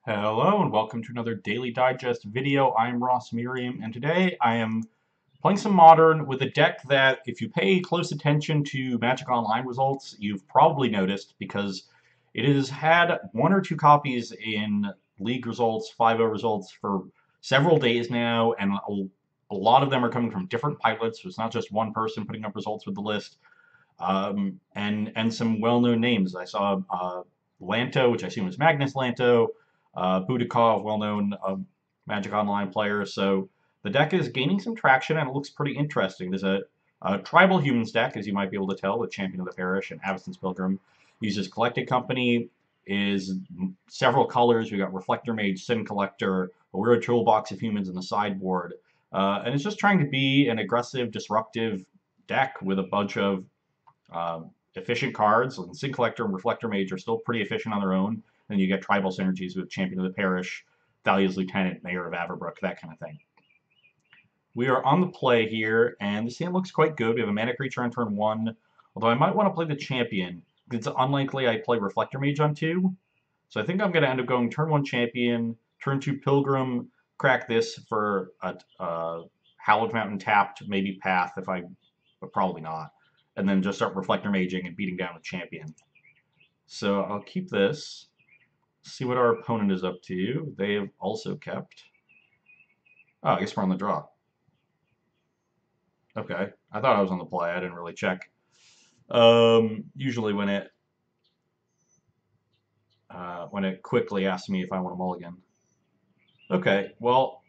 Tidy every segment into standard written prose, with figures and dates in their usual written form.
Hello and welcome to another Daily Digest video. I'm Ross Merriam and today I am playing some Modern with a deck that, if you pay close attention to Magic Online results, you've probably noticed because it has had one or two copies in League results, 5-0 results for several days now, and a lot of them are coming from different pilots, so it's not just one person putting up results with the list, and some well-known names. I saw Lanto, which I assume is Magnus Lanto, Budikov, well-known Magic Online player. So the deck is gaining some traction and it looks pretty interesting. There's a Tribal Humans deck, as you might be able to tell, with Champion of the Parish and Avacyn's Pilgrim. Uses Collected Company, is several colors. We got Reflector Mage, Sin Collector, a weird toolbox of humans in the sideboard. And it's just trying to be an aggressive, disruptive deck with a bunch of efficient cards. And Sin Collector and Reflector Mage are still pretty efficient on their own. Then you get tribal synergies with Champion of the Parish, Thalia's Lieutenant, Mayor of Averbrook, that kind of thing. We are on the play here, and the scene looks quite good. We have a mana creature on turn 1, although I might want to play the Champion. It's unlikely I play Reflector Mage on 2, so I think I'm going to end up going turn 1 Champion, turn 2 Pilgrim, crack this for a Hallowed Mountain tapped, maybe Path, but probably not, and then just start Reflector Maging and beating down with Champion. So I'll keep this. See what our opponent is up to. They have also kept. Oh, I guess we're on the draw. Okay, I thought I was on the play. I didn't really check. Usually when it quickly asks me if I want a mulligan. Okay, well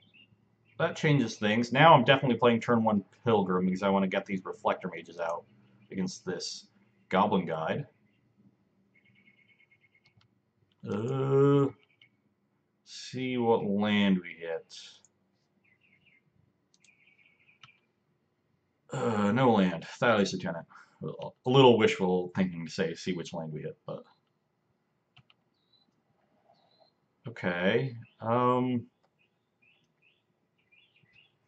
that changes things. Now I'm definitely playing turn 1 Pilgrim because I want to get these Reflector Mages out against this Goblin Guide. See what land we hit. No land. Thalia's Lieutenant. A little wishful thinking to say see which land we hit, but okay.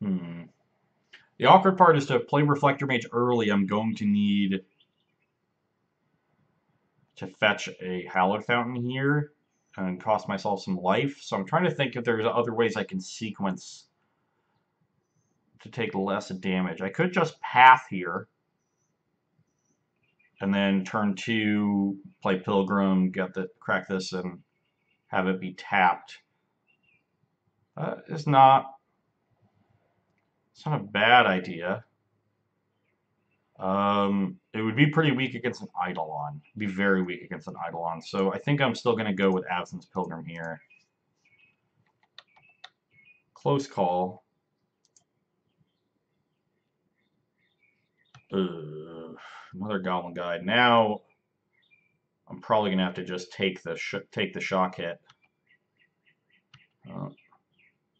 The awkward part is to play Reflector Mage early. I'm going to need to fetch a Hallowed Fountain here and cost myself some life. So I'm trying to think if there's other ways I can sequence to take less damage. I could just Path here and then turn 2, play Pilgrim, crack this, and have it be tapped. It's not a bad idea. It would be pretty weak against an Eidolon. It'd be very weak against an Eidolon. So I think I'm still going to go with Avacyn's Pilgrim here. Close call. Another Goblin Guide. Now I'm probably going to have to just take the shock hit.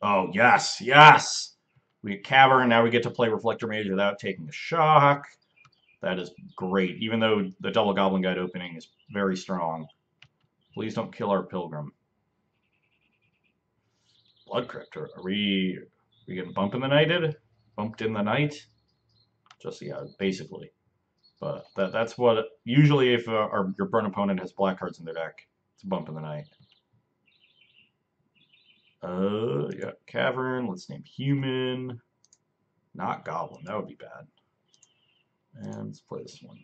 Oh, yes, yes! We get Cavern, now we get to play Reflector Mage without taking the shock. That is great, even though the double Goblin Guide opening is very strong. Please don't kill our Pilgrim. Blood Crypt, are we getting bumped in the nighted? Bumped in the night? Just, yeah, basically. But that's what, usually if your burn opponent has black cards in their deck, it's a bump in the night. Yeah, Cavern, let's name Human. Not Goblin, that would be bad. And let's play this one.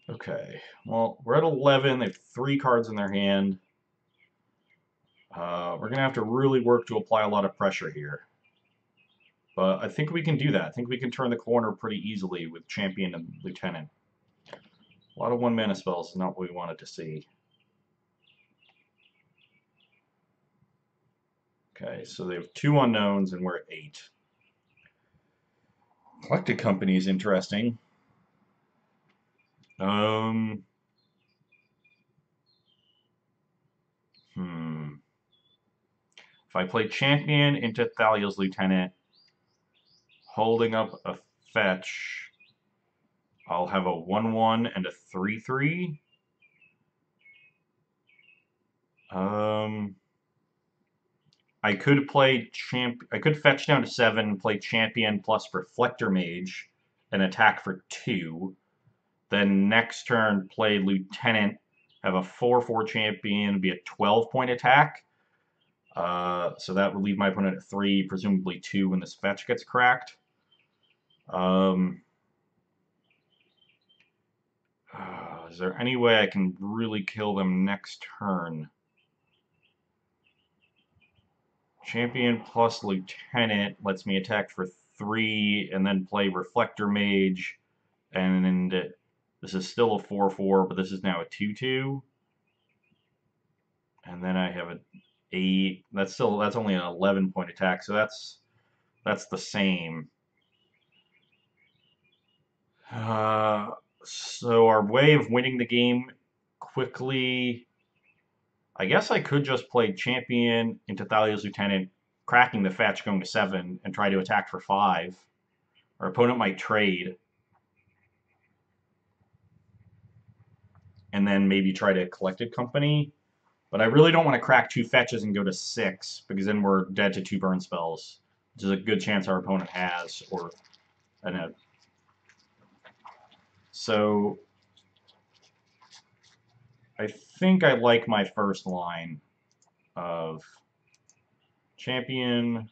Okay, well, we're at 11. They have 3 cards in their hand. We're going to have to really work to apply a lot of pressure here. But I think we can do that. I think we can turn the corner pretty easily with Champion and Lieutenant. A lot of 1-mana spells is not what we wanted to see. Okay, so they have 2 unknowns and we're at 8. Collected Company is interesting. If I play Champion into Thalia's Lieutenant, holding up a fetch, I'll have a 1/1 and a 3/3. I could fetch down to 7, play Champion plus Reflector Mage, and attack for 2. Then next turn, play Lieutenant, have a 4/4 champion, be a 12-point attack. So that would leave my opponent at 3, presumably 2 when this fetch gets cracked. Is there any way I can really kill them next turn? Champion plus Lieutenant lets me attack for 3 and then play Reflector Mage. And this is still a 4/4, but this is now a 2/2. And then I have an 8. That's only an 11-point attack, so that's the same. So our way of winning the game quickly, I guess I could just play Champion into Thalia's Lieutenant, cracking the fetch, going to 7, and try to attack for 5. Our opponent might trade. And then maybe try to Collected Company. But I really don't want to crack 2 fetches and go to 6, because then we're dead to 2 burn spells, which is a good chance our opponent has, or so I think I like my first line of Champion,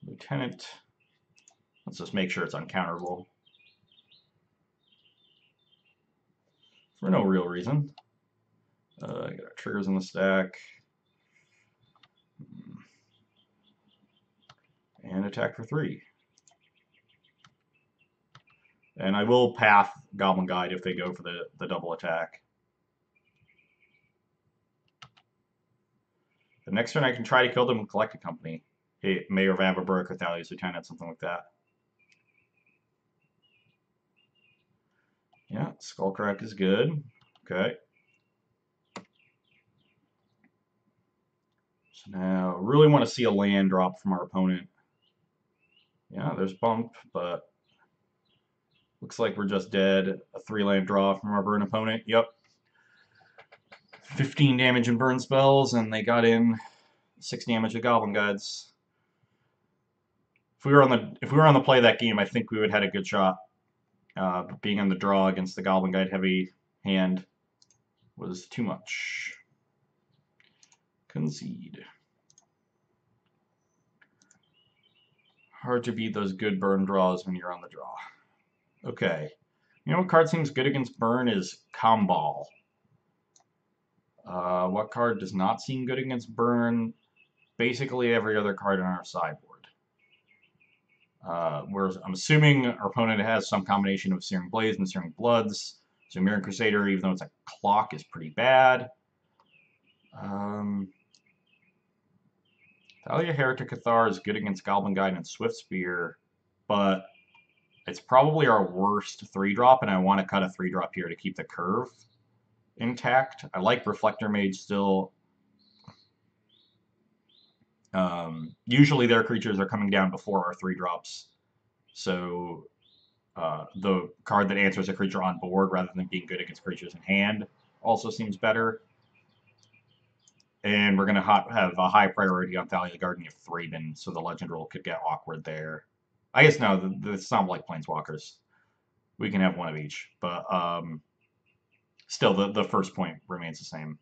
Lieutenant. Let's just make sure it's uncounterable. For no real reason. I got our triggers in the stack. And attack for 3. And I will path Goblin Guide if they go for the double attack. The next turn I can try to kill them with Collected Company. Hey, Mayor of Aberbrooke or Thalia's Lieutenant, something like that. Yeah, Skullcrack is good. Okay. So now, really want to see a land drop from our opponent. Yeah, there's Bump, but looks like we're just dead. A 3-land draw from our burn opponent. Yep. 15 damage in burn spells, and they got in 6 damage with Goblin Guides. If we were on the play of that game, I think we would have had a good shot. Being on the draw against the Goblin Guide heavy hand was too much. Concede. Hard to beat those good burn draws when you're on the draw. Okay. You know what card seems good against burn is Comball. What card does not seem good against burn? Basically every other card on our sideboard. Whereas I'm assuming our opponent has some combination of Searing Blades and Searing Bloods. So Mirran Crusader, even though it's a clock, is pretty bad. Thalia Heretic Cathar is good against Goblin Guide and Swift Spear, but it's probably our worst 3-drop, and I want to cut a 3-drop here to keep the curve intact. I like Reflector Mage still. Usually their creatures are coming down before our 3-drops, so the card that answers a creature on board rather than being good against creatures in hand also seems better. And we're going to have a high priority on Thalia Guardian of Thraben, so the legend roll could get awkward there. I guess no, it's not like Planeswalkers. We can have one of each, but still the first point remains the same.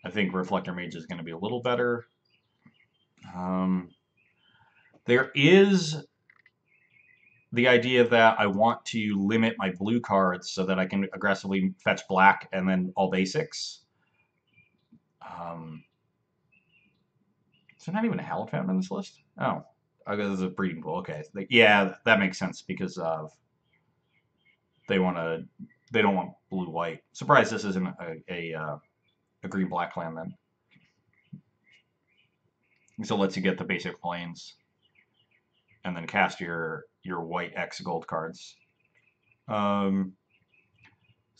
I think Reflector Mage is going to be a little better. There is the idea that I want to limit my blue cards so that I can aggressively fetch black and then all basics. Is there not even a Halloween on this list? Oh, this is a breeding pool. Okay, yeah, that makes sense because they don't want blue white. Surprised this isn't a green black land then. So it lets you get the basic planes and then cast your white X gold cards. So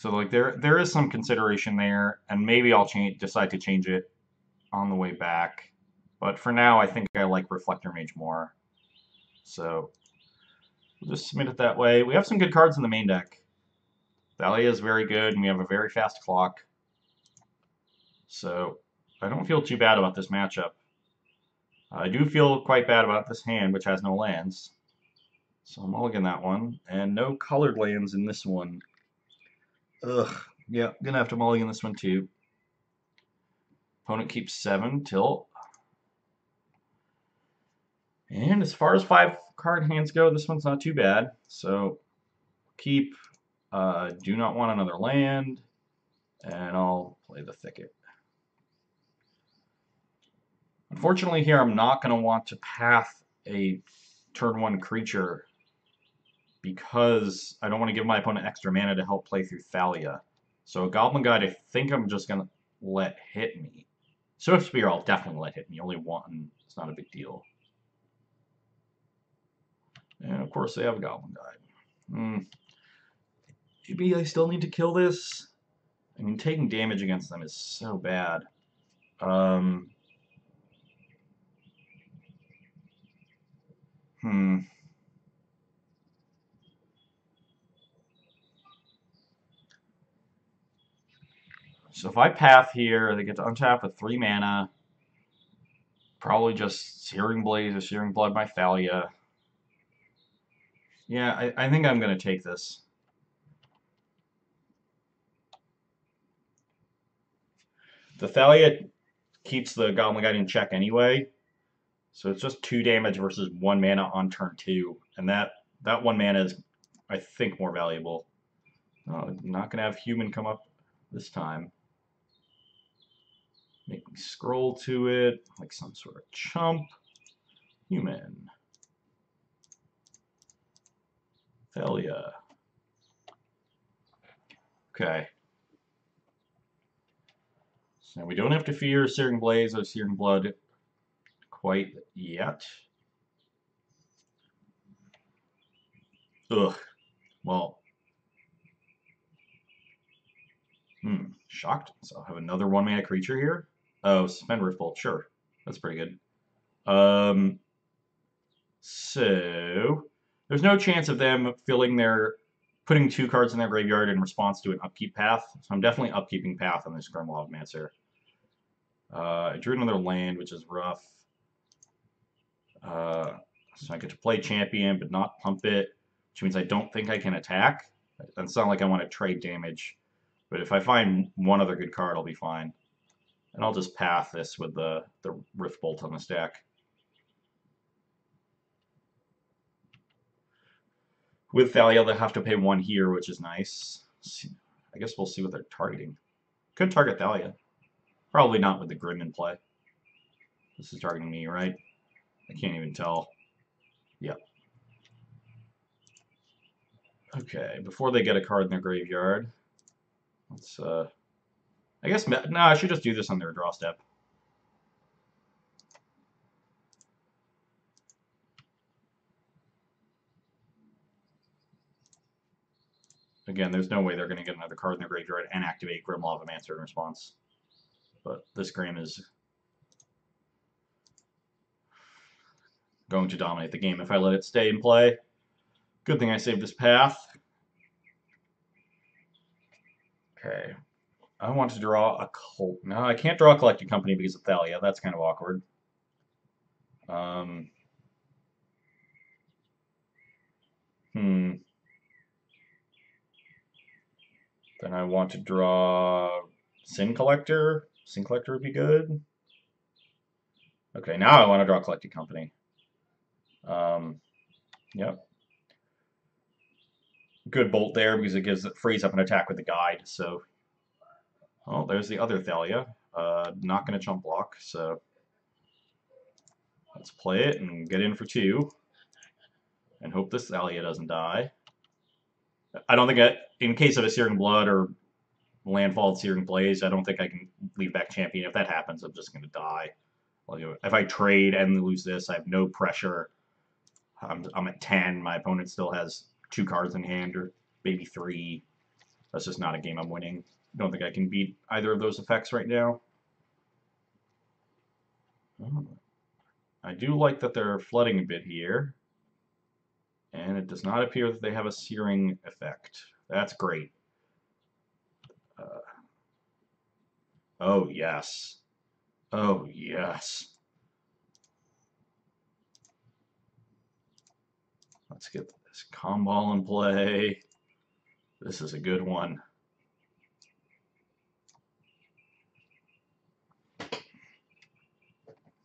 like there is some consideration there, and maybe I'll decide to change it on the way back. But for now, I think I like Reflector Mage more. So we'll just submit it that way. We have some good cards in the main deck. Thalia is very good, and we have a very fast clock. So I don't feel too bad about this matchup. I do feel quite bad about this hand, which has no lands. So I'm mulligan that one, and no colored lands in this one. Ugh. Yeah, gonna have to mulligan this one too. Opponent keeps 7, tilt. And as far as 5-card hands go, this one's not too bad. So keep, do not want another land, and I'll play the Thicket. Unfortunately here, I'm not going to want to path a turn 1 creature because I don't want to give my opponent extra mana to help play through Thalia. So a Goblin Guide, I think I'm just going to let hit me. Swift Spear, I'll definitely let hit me. Only one, it's not a big deal. And of course they have a Goblin Guide. Maybe I still need to kill this? I mean, taking damage against them is so bad. So if I path here, they get to untap with 3 mana. Probably just Searing Blaze or Searing Blood by Thalia. Yeah, I think I'm going to take this. The Thalia keeps the Goblin Guide in check anyway. So it's just 2 damage versus 1 mana on turn 2. And that 1 mana is, I think, more valuable. Oh, not going to have Human come up this time. Make me scroll to it like some sort of chump. Human. Thalia. Okay. So we don't have to fear Searing Blaze or Searing Blood quite yet. Ugh. Well. Shocked. So I'll have another 1 mana creature here. Oh, Suspend Riftbolt. Sure. That's pretty good. So there's no chance of them putting 2 cards in their graveyard in response to an upkeep path. So I'm definitely upkeeping path on this Grimlovemancer. I drew another land, which is rough. So I get to play champion, but not pump it, which means I don't think I can attack. It's not like I want to trade damage, but if I find one other good card, I'll be fine. And I'll just path this with the Rift Bolt on the stack. With Thalia, they'll have to pay 1 here, which is nice. I guess we'll see what they're targeting. Could target Thalia. Probably not with the Grim in play. This is targeting me, right? I can't even tell. Yep. Okay, before they get a card in their graveyard, let's, I guess, no, I should just do this on their draw step. Again, there's no way they're going to get another card in their graveyard and activate Grimlovemancer in response. But this Grim is going to dominate the game if I let it stay in play. Good thing I saved this path. Okay. I want to draw a cult. No, I can't draw a Collected Company because of Thalia. That's kind of awkward. Then I want to draw Sin Collector. Sin Collector would be good. Okay, now I want to draw Collected Company. Yep. Good bolt there because it frees up an attack with the guide. So, oh, there's the other Thalia. Not going to chump block, so let's play it and get in for 2. And hope this Thalia doesn't die. I don't think, in case of a Searing Blood or Landfall Searing Blaze, I don't think I can leave back Champion. If that happens, I'm just going to die. If I trade and lose this, I have no pressure. I'm at 10. My opponent still has 2 cards in hand, or maybe 3. That's just not a game I'm winning. I don't think I can beat either of those effects right now. I do like that they're flooding a bit here. And it does not appear that they have a searing effect. That's great. Oh, yes. Oh, yes. Let's get This Comball in play. This is a good one.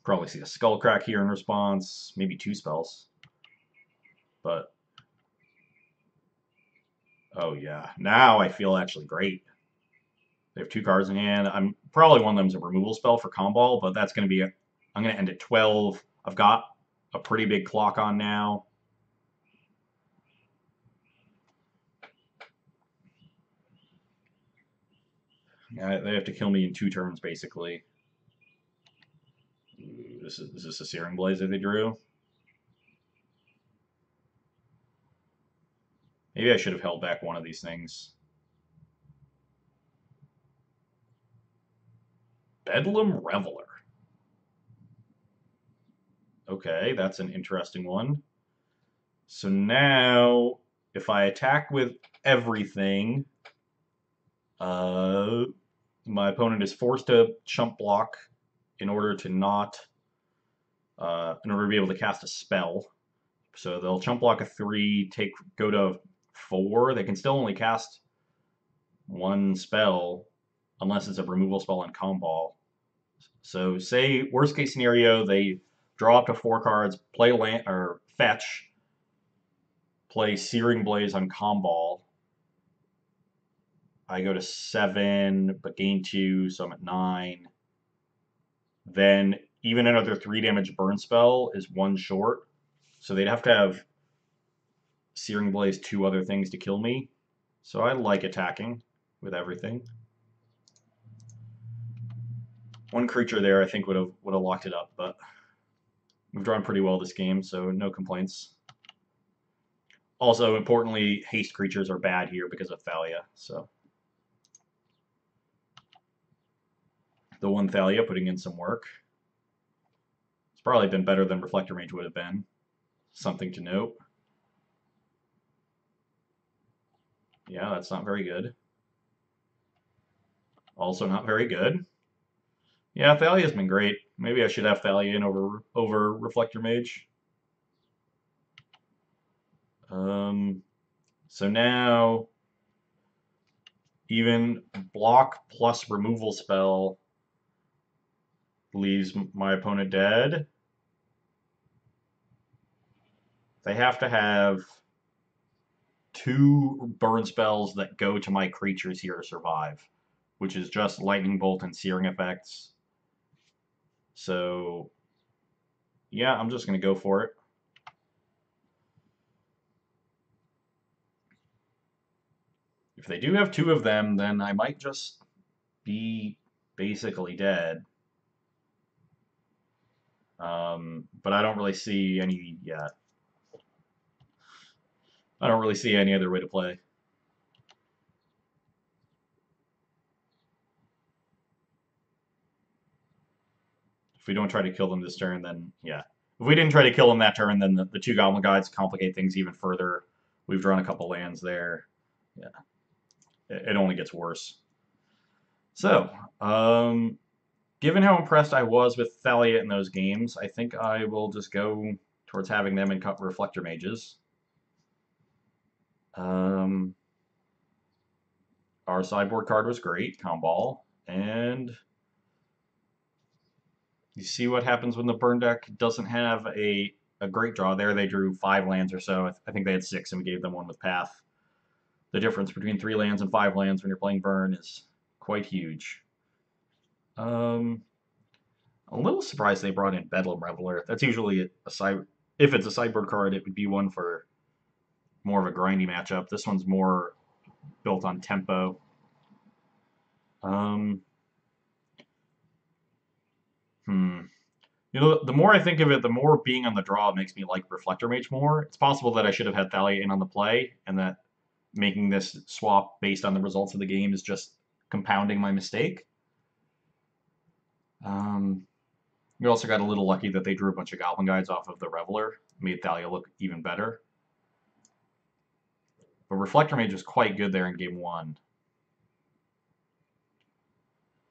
Probably see a Skullcrack here in response. Maybe 2 spells. But, oh yeah. Now I feel actually great. They have 2 cards in hand. I'm probably one of them's a removal spell for Comball, but that's going to be I'm going to end at 12. I've got a pretty big clock on now. Yeah, they have to kill me in 2 turns, basically. Ooh, is this a Searing Blaze that they drew? Maybe I should have held back one of these things. Bedlam Reveler. Okay, that's an interesting one. So now, if I attack with everything, my opponent is forced to chump block in order to not, in order to be able to cast a spell. So they'll chump block a 3, go to 4. They can still only cast 1 spell unless it's a removal spell on Comball. So say worst case scenario, they draw up to 4 cards, play land or fetch, play Searing Blaze on Comball. I go to 7, but gain 2, so I'm at 9. Then even another 3 damage burn spell is 1 short. So they'd have to have Searing Blaze 2 other things to kill me. So I like attacking with everything. 1 creature there I think would have locked it up, but we've drawn pretty well this game, so no complaints. Also, importantly, haste creatures are bad here because of Thalia, so. The 1 Thalia putting in some work. It's probably been better than Reflector Mage would have been. Something to note. Yeah, that's not very good. Also not very good. Yeah, Thalia's been great. Maybe I should have Thalia in over Reflector Mage. So now, even block plus removal spell leaves my opponent dead. They have to have 2 burn spells that go to my creatures here to survive, which is just Lightning Bolt and Searing effects. So, yeah, I'm just going to go for it. If they do have 2 of them, then I might just be basically dead. But I don't really see any yet. I don't really see any other way to play. If we don't try to kill them this turn, then yeah. If we didn't try to kill them that turn, then the 2 Goblin Guides complicate things even further. We've drawn a couple lands there. Yeah. It only gets worse. So, given how impressed I was with Thalia in those games, I think I will just go towards having them in Reflector Mages. Our sideboard card was great, Comball, and you see what happens when the burn deck doesn't have a great draw there. They drew 5 lands or so. I think they had 6, and we gave them 1 with Path. The difference between 3 lands and 5 lands when you're playing burn is quite huge. A little surprised they brought in Bedlam Reveler. That's usually if it's a sideboard card, it would be one for more of a grindy matchup. This one's more built on tempo. You know, the more I think of it, the more being on the draw makes me like Reflector Mage more. It's possible that I should have had Thalia in on the play, and that making this swap based on the results of the game is just compounding my mistake. We also got a little lucky that they drew a bunch of Goblin Guides off of the Reveler, made Thalia look even better. But Reflector Mage was quite good there in game 1.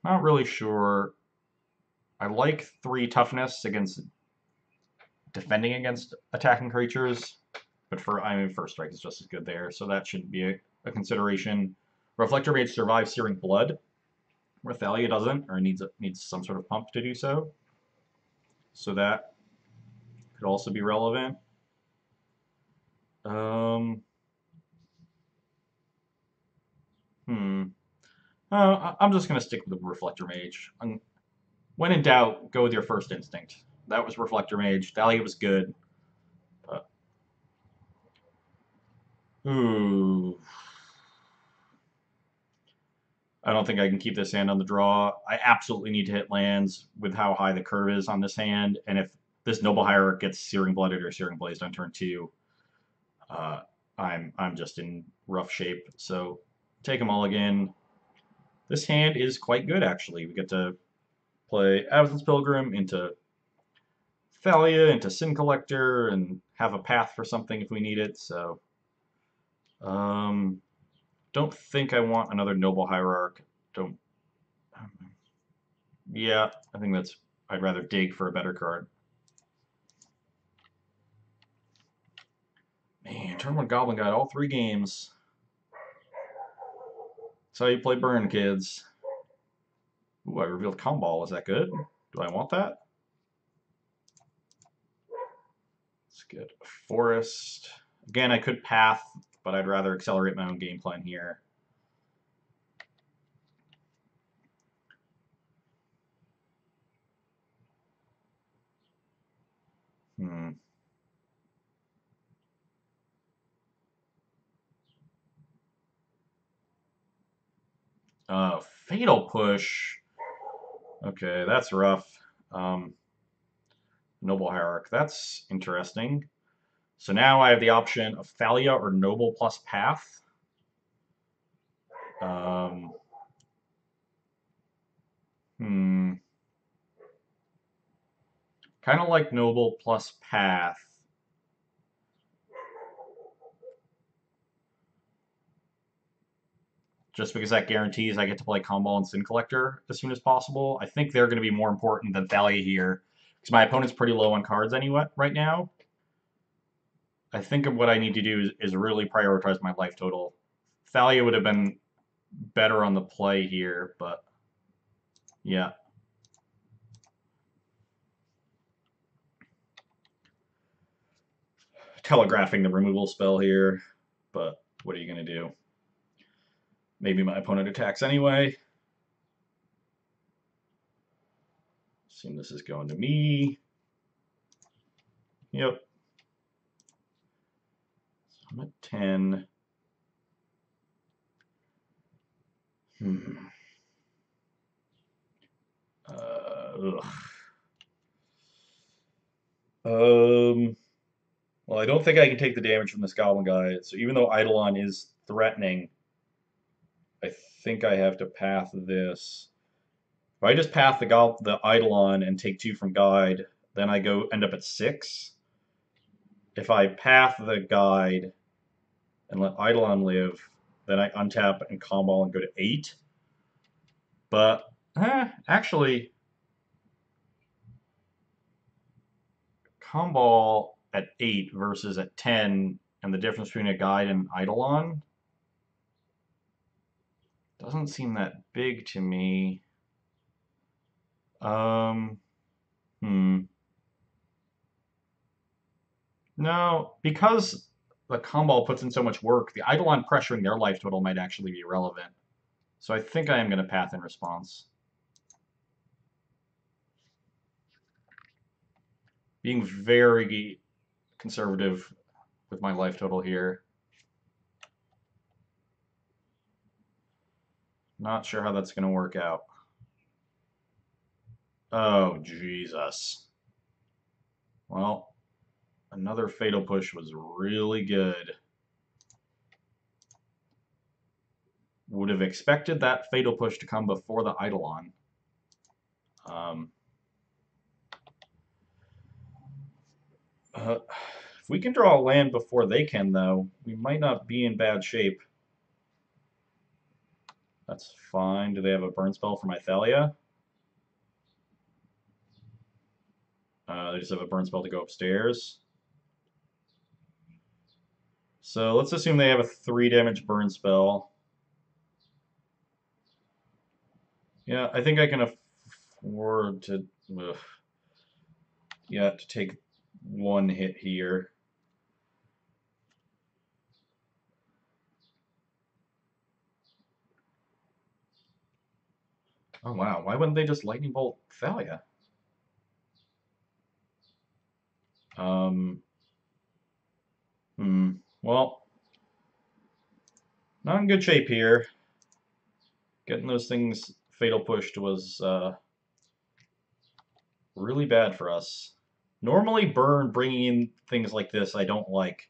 Not really sure. I like 3 toughness against defending against attacking creatures, but I mean, first strike is just as good there, so that should be a consideration. Reflector Mage survives Searing Blood, where Thalia doesn't, or needs some sort of pump to do so. So that could also be relevant. I'm just going to stick with the Reflector Mage. When in doubt, go with your first instinct. That was Reflector Mage. Thalia was good. But, ooh. I don't think I can keep this hand on the draw. I absolutely need to hit lands with how high the curve is on this hand, and if this Noble Hierarch gets Searing Blooded or Searing Blazed on turn 2, I'm just in rough shape. So take them all again. This hand is quite good, actually. We get to play Absence Pilgrim into Thalia, into Sin Collector, and have a path for something if we need it. So, don't think I want another Noble Hierarch. Don't. Yeah, I think that's. I'd rather dig for a better card. Man, turn 1 Goblin Guide, all 3 games. That's how you play Burn, kids. Ooh, I revealed Comball. Is that good? Do I want that? Let's get a Forest. Again, I could Path, but I'd rather accelerate my own game plan here. Fatal Push. Okay, that's rough. Noble Hierarch. That's interesting. So now I have the option of Thalia or Noble plus Path. Kind of like Noble plus Path. Just because that guarantees I get to play Comball and Sin Collector as soon as possible. I think they're going to be more important than Thalia here, because my opponent's pretty low on cards anyway right now. I think of what I need to do is really prioritize my life total. Thalia would have been better on the play here, but yeah. Telegraphing the removal spell here, but what are you going to do? Maybe my opponent attacks anyway. Assume this is going to me. Yep. So I'm at 10. Well, I don't think I can take the damage from this Goblin guy. So even though Eidolon is threatening, I think I have to path this. If I just path the Eidolon and take 2 from Guide, then I end up at 6. If I path the Guide and let Eidolon live, then I untap and combo and go to 8. But, actually, combo at 8 versus at 10, and the difference between a Guide and Eidolon doesn't seem that big to me. No, because the combo puts in so much work, the Eidolon pressuring their life total might actually be relevant. So I think I am going to path in response. Being very conservative with my life total here. Not sure how that's going to work out. Oh, Jesus. Well, another Fatal Push was really good. Would have expected that Fatal Push to come before the Eidolon. If we can draw a land before they can, though, we might not be in bad shape. That's fine. Do they have a burn spell for my Thalia? They just have a burn spell to go upstairs. So let's assume they have a 3 damage burn spell. Yeah, I think I can afford to, yeah, to take 1 hit here. Oh wow, why wouldn't they just Lightning Bolt Thalia? Um, well, not in good shape here. Getting those things fatal pushed was really bad for us. Normally, burn bringing in things like this I don't like,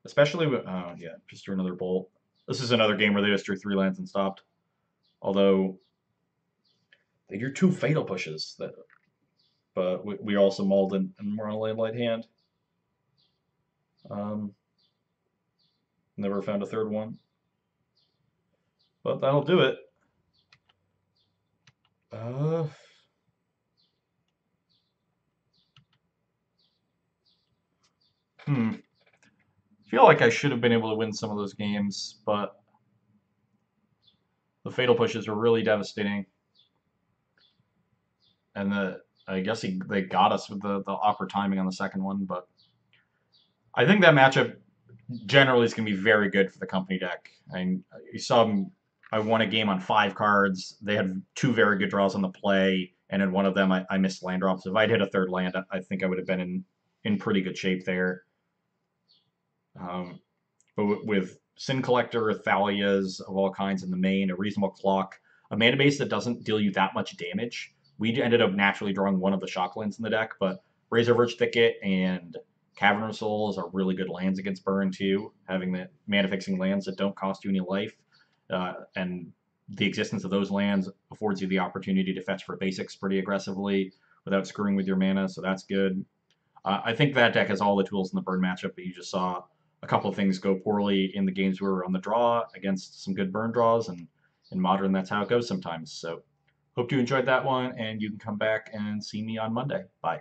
especially with yeah, just drew another bolt. This is another game where they just drew 3 lands and stopped. Although they drew 2 fatal pushes, but we also mauled and we're on a light hand. Never found a third one, but that'll do it. Uh, I feel like I should have been able to win some of those games, but the fatal pushes were really devastating. And I guess they got us with the awkward timing on the second one, but I think that matchup generally is going to be very good for the company deck. You saw I won a game on 5 cards. They had 2 very good draws on the play, and in one of them I missed land drops. If I'd hit a third land, I think I would have been in pretty good shape there. But with Sin Collector, Thalias of all kinds in the main, a reasonable clock, a mana base that doesn't deal you that much damage, we ended up naturally drawing one of the shock lands in the deck, but Razorverge Thicket and Cavern of Souls are really good lands against Burn too, having the mana fixing lands that don't cost you any life. And the existence of those lands affords you the opportunity to fetch for basics pretty aggressively without screwing with your mana, so that's good. I think that deck has all the tools in the Burn matchup, but you just saw a couple of things go poorly in the games we were on the draw against some good Burn draws, and in Modern, that's how it goes sometimes. So hope you enjoyed that one, and you can come back and see me on Monday. Bye.